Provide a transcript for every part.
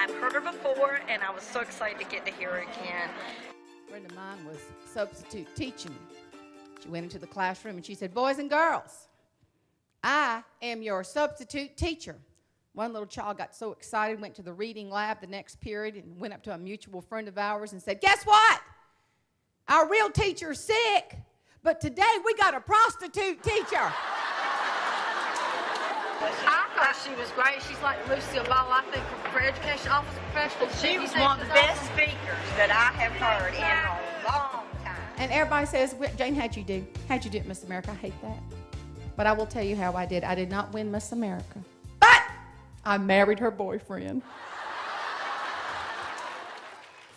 I've heard her before, and I was so excited to get to hear her again. A friend of mine was substitute teaching. She went into the classroom and she said, "Boys and girls, I am your substitute teacher." One little child got so excited, went to the reading lab the next period and went up to a mutual friend of ours and said, "Guess what? Our real teacher's sick, but today we got a prostitute teacher." I thought she was great. She's like Lucille Ball, I think, for education office professional. She was one of the best speakers that I have heard in a long time. And everybody says, "Jane, how'd you do? How'd you do at Miss America?" I hate that. But I will tell you how I did. I did not win Miss America, but I married her boyfriend.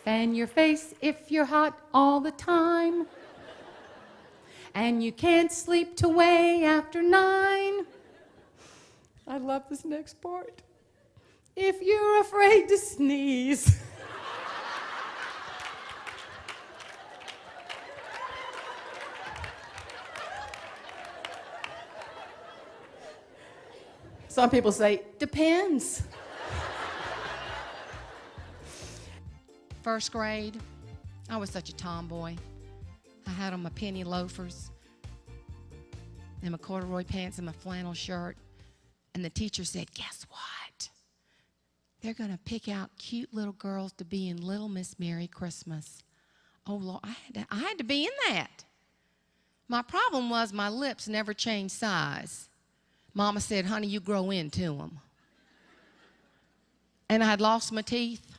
Fan your face if you're hot all the time, and you can't sleep till way after 9. I love this next part. If you're afraid to sneeze. Some people say, depends. First grade, I was such a tomboy. I had on my penny loafers and my corduroy pants and my flannel shirt. And the teacher said, "Guess what? They're going to pick out cute little girls to be in Little Miss Merry Christmas." Oh, Lord, I had to be in that. My problem was my lips never changed size. Mama said, "Honey, you grow into them." And I had lost my teeth.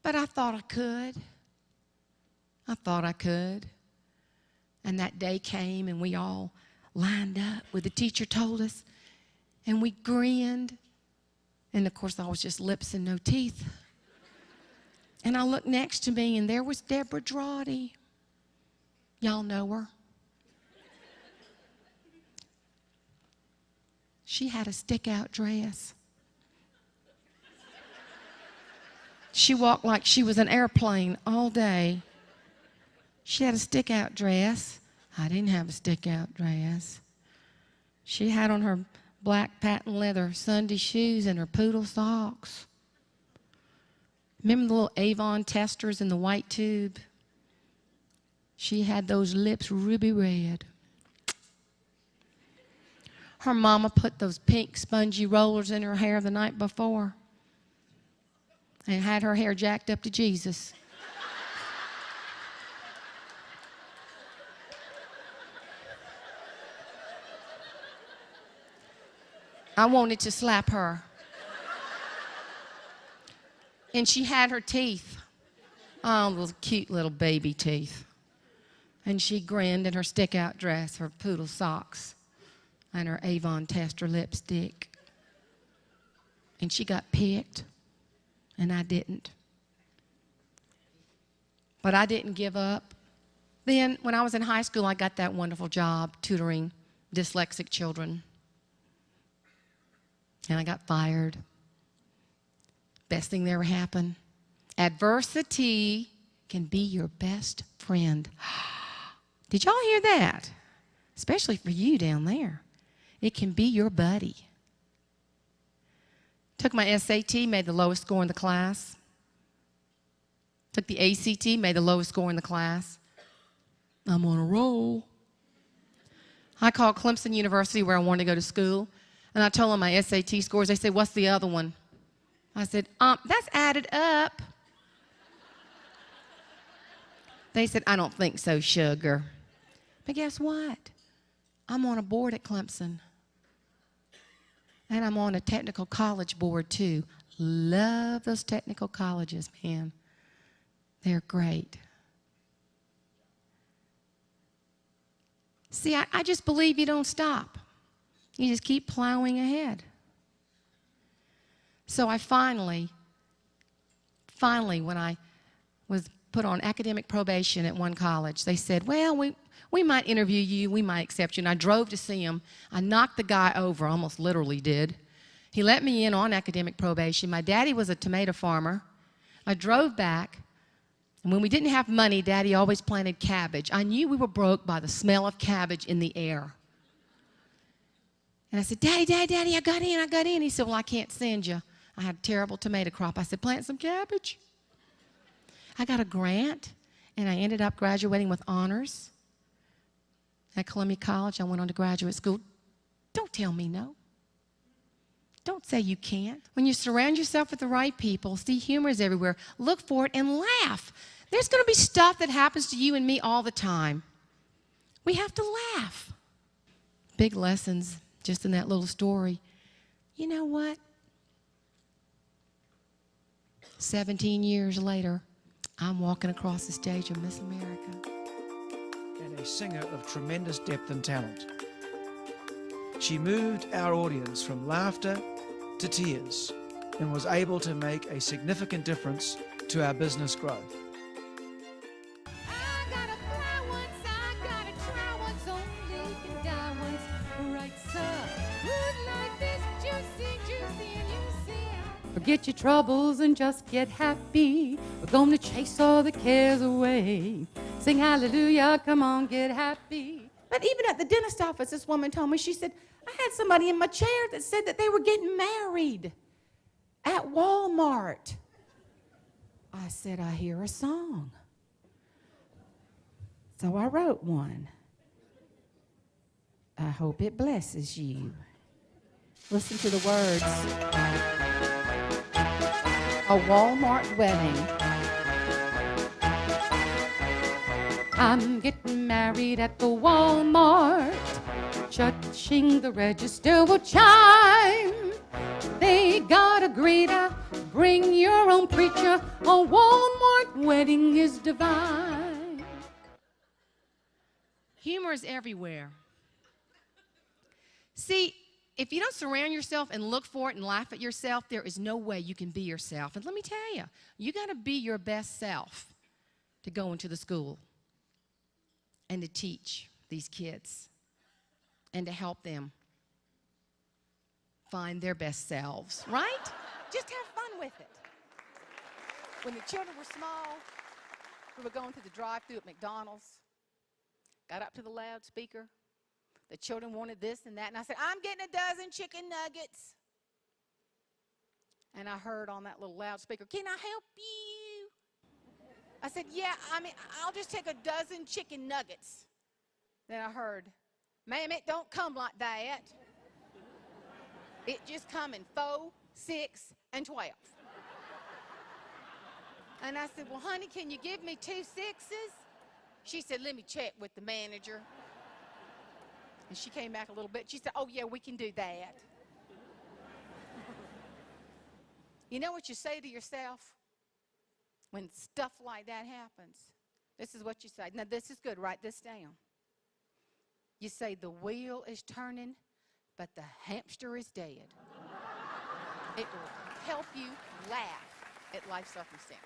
But I thought I could. I thought I could. And that day came and we all lined up where the teacher told us. And we grinned. And, of course, I was just lips and no teeth. And I looked next to me, and there was Deborah Drawdy. Y'all know her. She had a stick-out dress. She walked like she was an airplane all day. She had a stick-out dress. I didn't have a stick-out dress. She had on her black patent leather Sunday shoes and her poodle socks. Remember the little Avon testers in the white tube? She had those lips ruby red. Her mama put those pink spongy rollers in her hair the night before and had her hair jacked up to Jesus. I wanted to slap her. And she had her teeth. Oh, those cute little baby teeth. And she grinned in her stick-out dress, her poodle socks, and her Avon tester lipstick. And she got picked, and I didn't. But I didn't give up. Then, when I was in high school, I got that wonderful job tutoring dyslexic children. And I got fired. Best thing that ever happened. Adversity can be your best friend. Did y'all hear that? Especially for you down there. It can be your buddy. Took my SAT, made the lowest score in the class. Took the ACT, made the lowest score in the class. I'm on a roll. I called Clemson University where I wanted to go to school. And I told them my SAT scores. They said, "What's the other one?" I said, "That's added up." They said, "I don't think so, sugar." But guess what? I'm on a board at Clemson. And I'm on a technical college board, too. Love those technical colleges, man. They're great. See, I just believe you don't stop. You just keep plowing ahead. So I finally, when I was put on academic probation at one college, they said, "Well, we might interview you, we might accept you." And I drove to see him. I knocked the guy over, almost literally did. He let me in on academic probation. My daddy was a tomato farmer. I drove back, and when we didn't have money, Daddy always planted cabbage. I knew we were broke by the smell of cabbage in the air. And I said, "Daddy, I got in. He said, "Well, I can't send you." I had a terrible tomato crop. I said, plant some cabbage. I got a grant, and I ended up graduating with honors at Columbia College. I went on to graduate school. Don't tell me no. Don't say you can't. When you surround yourself with the right people, see humor is everywhere, look for it and laugh. There's going to be stuff that happens to you and me all the time. We have to laugh. Big lessons just in that little story. You know what? 17 years later, I'm walking across the stage of Miss America. And a singer of tremendous depth and talent. She moved our audience from laughter to tears and was able to make a significant difference to our business growth. I gotta fly once, I gotta try once, only you can die once, right, sir? Good like this, juicy, juicy, and you see. Forget your troubles and just get happy. We're gonna chase all the cares away. Sing hallelujah, come on, get happy. But even at the dentist office, this woman told me, she said, I had somebody in my chair that said that they were getting married at Walmart. I said, I hear a song. So I wrote one. I hope it blesses you. Listen to the words. A Walmart wedding. I'm getting married at the Walmart. Touching the register will chime. They got a greeter, bring your own preacher. A Walmart wedding is divine. Humor is everywhere. See, if you don't surround yourself and look for it and laugh at yourself, there is no way you can be yourself. And let me tell you, you got to be your best self to go into the school and to teach these kids and to help them find their best selves, right? Just have fun with it. When the children were small, we were going to the drive-thru at McDonald's, got up to the loudspeaker. The children wanted this and that, and I said, I'm getting a dozen chicken nuggets. And I heard on that little loudspeaker, can I help you? I said, yeah, I'll just take a dozen chicken nuggets. Then I heard, ma'am, it don't come like that. It just come in 4, 6, and 12. And I said, well, honey, can you give me 2 6s? She said, let me check with the manager. And she came back a little bit. She said, oh, yeah, we can do that. You know what you say to yourself when stuff like that happens? This is what you say. Now, this is good. Write this down. You say, the wheel is turning, but the hamster is dead. It will help you laugh at life circumstances.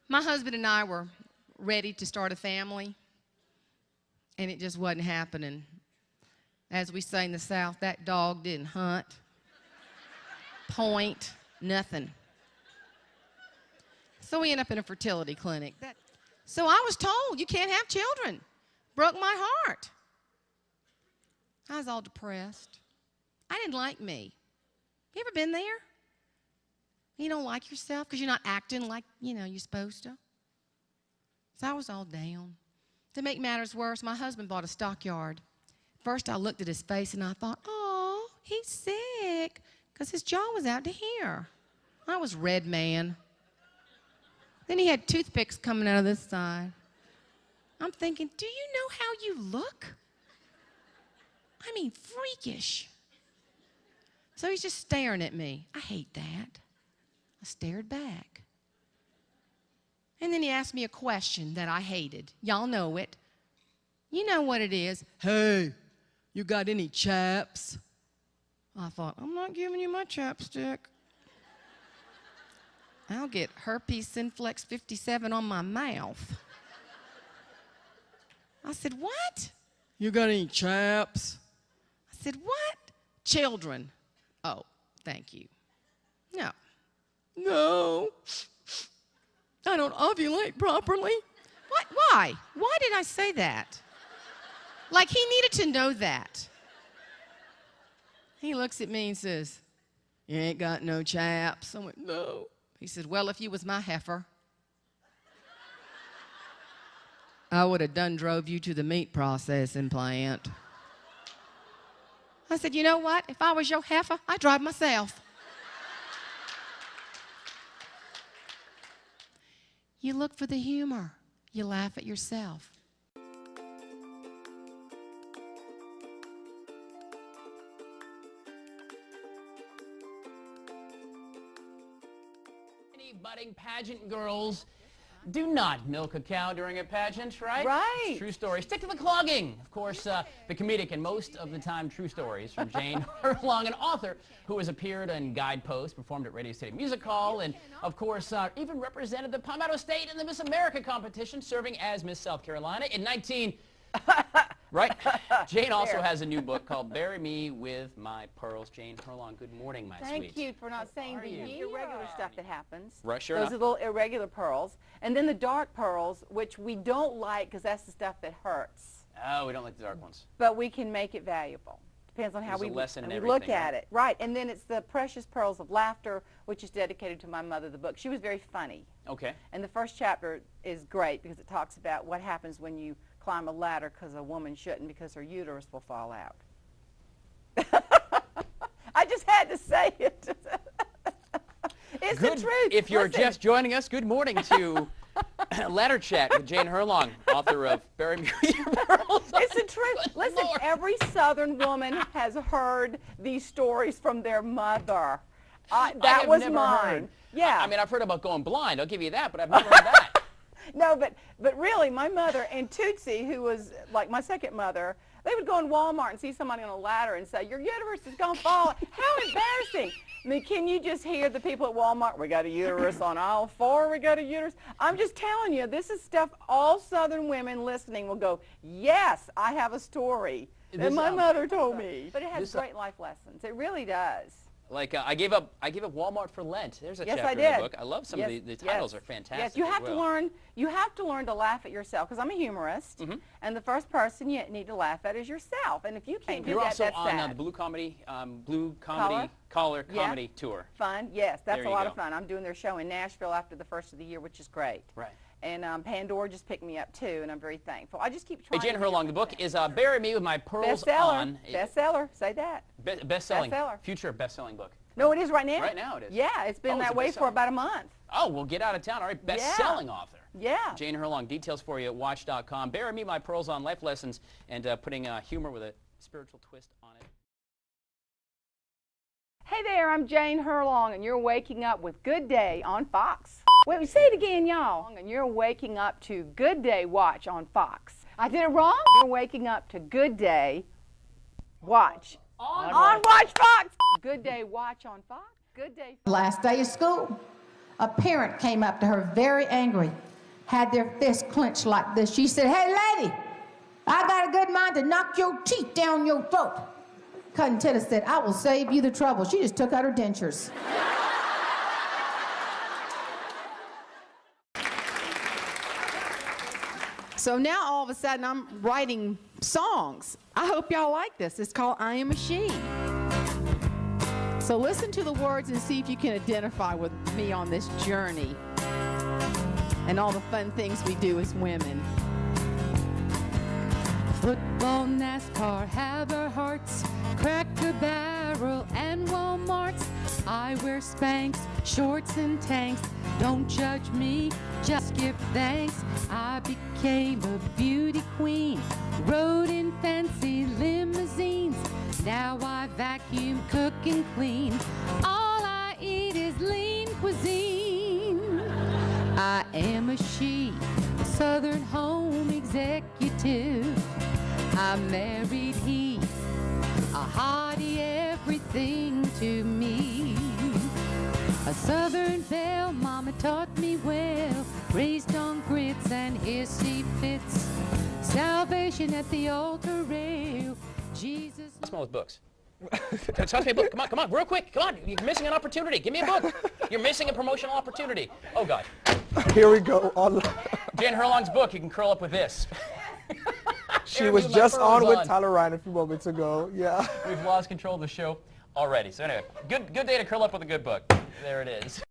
My husband and I were ready to start a family, and it just wasn't happening. As we say in the South, that dog didn't hunt, point, nothing. So we ended up in a fertility clinic. So I was told, you can't have children. Broke my heart. I was all depressed. I didn't like me. You ever been there? You don't like yourself because you're not acting like, you're supposed to. So I was all down. To make matters worse, my husband bought a stockyard. First, I looked at his face and I thought, oh, he's sick, because his jaw was out to here. I was red man. Then he had toothpicks coming out of this side. I'm thinking, do you know how you look? I mean, freakish. So he's just staring at me. I hate that. I stared back. And then he asked me a question that I hated. Y'all know it. You know what it is. Hey, you got any chaps? I thought, I'm not giving you my chapstick. I'll get herpes simplex 57 on my mouth. I said, what? You got any chaps? I said, what? Children. Oh, thank you. No. No. I don't ovulate properly. What? Why? Why did I say that? Like he needed to know that. He looks at me and says, "You ain't got no chaps." I went, "No." He said, "Well, if you was my heifer, I would have done drove you to the meat processing plant." I said, "You know what? If I was your heifer, I'd drive myself." You look for the humor. You laugh at yourself. Many budding pageant girls do not milk a cow during a pageant, right? Right. It's true story. Stick to the clogging. Of course, the comedic and most of the time true stories from Jane Herlong, an author who has appeared in Guideposts, performed at Radio City Music Hall, and of course even represented the Palmetto State in the Miss America competition, serving as Miss South Carolina in 19... Right? Jane also has a new book called Bury Me With My Pearls. Jane Herlong, good morning, my sweet. Thank you for not saying the irregular stuff that happens. Right, sure Those enough. are little irregular pearls. And then the dark pearls, which we don't like because that's the stuff that hurts. Oh, we don't like the dark ones. But we can make it valuable. Depends on how There's a lesson in we everything, look at right? it. Right. And then it's the Precious Pearls of Laughter, which is dedicated to my mother, the book. She was very funny. Okay. And the first chapter is great because it talks about what happens when you climb a ladder because a woman shouldn't, because her uterus will fall out. I just had to say it. It's the truth. If you're Listen. just joining us, good morning to Ladder Chat with Jane Herlong, author of Bury Me With Your Pearls. It's the truth. Good Listen, Lord. every Southern woman has heard these stories from their mother. I That have was never mine. heard. Yeah. I mean, I've heard about going blind. I'll give you that, but I've never heard that. No, but really, my mother and Tootsie, who was like my second mother, they would go in Walmart and see somebody on a ladder and say, "Your uterus is going to fall." How embarrassing. I mean, can you just hear the people at Walmart? "We got a uterus on aisle 4, we got a uterus." I'm just telling you, this is stuff all Southern women listening will go, "Yes, I have a story that my mother told me." But it has great life lessons. It really does. Like, I gave up Walmart for Lent. There's a Yes, chapter I in did. the book. I love some of the titles are fantastic. Yes, you as have to well. learn. You have to learn to laugh at yourself, because I'm a humorist, and the first person you need to laugh at is yourself. And if you can't do You're that, also that's on sad. the Blue Collar Yeah. Comedy Tour. Fun, yes, that's There a you lot go. of fun. I'm doing their show in Nashville after the first of the year, which is great. Right. And Pandora just picked me up too, and I'm very thankful. I just keep Hey, trying. Jane to do Herlong, the book is Bury Me With My Pearls bestseller. On. Bestseller, say that. Bestselling. Bestseller. Future best-selling book. No, it is right now. Right now it is. Yeah, it's been Oh, it's that a way for bestseller. about a month. Oh, well, get out of town. All right, best-selling author. Yeah. Jane Herlong, details for you at watch.com. Bury Me My Pearls On, life lessons, and putting humor with a spiritual twist on it. Hey there, I'm Jane Herlong, and you're waking up with Good Day on Fox. Wait, say it again, y'all. And you're waking up to Good Day Watch on Fox. I did it wrong? You're waking up to Good Day Watch. On Watch Fox! Good Day Watch on Fox. Good Day. Last day of school, a parent came up to her very angry, had their fist clenched like this. She said, "Hey, lady, I got a good mind to knock your teeth down your throat." Cousin Tilla said, "I will save you the trouble." She just took out her dentures. So now all of a sudden I'm writing songs. I hope y'all like this. It's called I Am a She. So listen to the words and see if you can identify with me on this journey and all the fun things we do as women. Football, NASCAR, have our hearts, Cracker Barrel and Walmart's. I wear Spanx, shorts and tanks. Don't judge me, just give thanks. I became a beauty queen, rode in fancy limousines. Now I vacuum, cook and clean. All I eat is lean cuisine. I am a she, Southern home executive. I married he, a hottie, everything to me. A Southern belle, mama taught me well, raised on grits and here she fits. Salvation at the altar rail, Jesus. Smell his books. Toss me a book. Come on, real quick. Come on, you're missing an opportunity. Give me a book. You're missing a promotional opportunity. Oh, God. Here we go. Jane Herlong's book, you can curl up with this. She was just on with Tyler Ryan a few moments ago. Yeah. We've lost control of the show. already. So anyway, good day to curl up with a good book. There it is.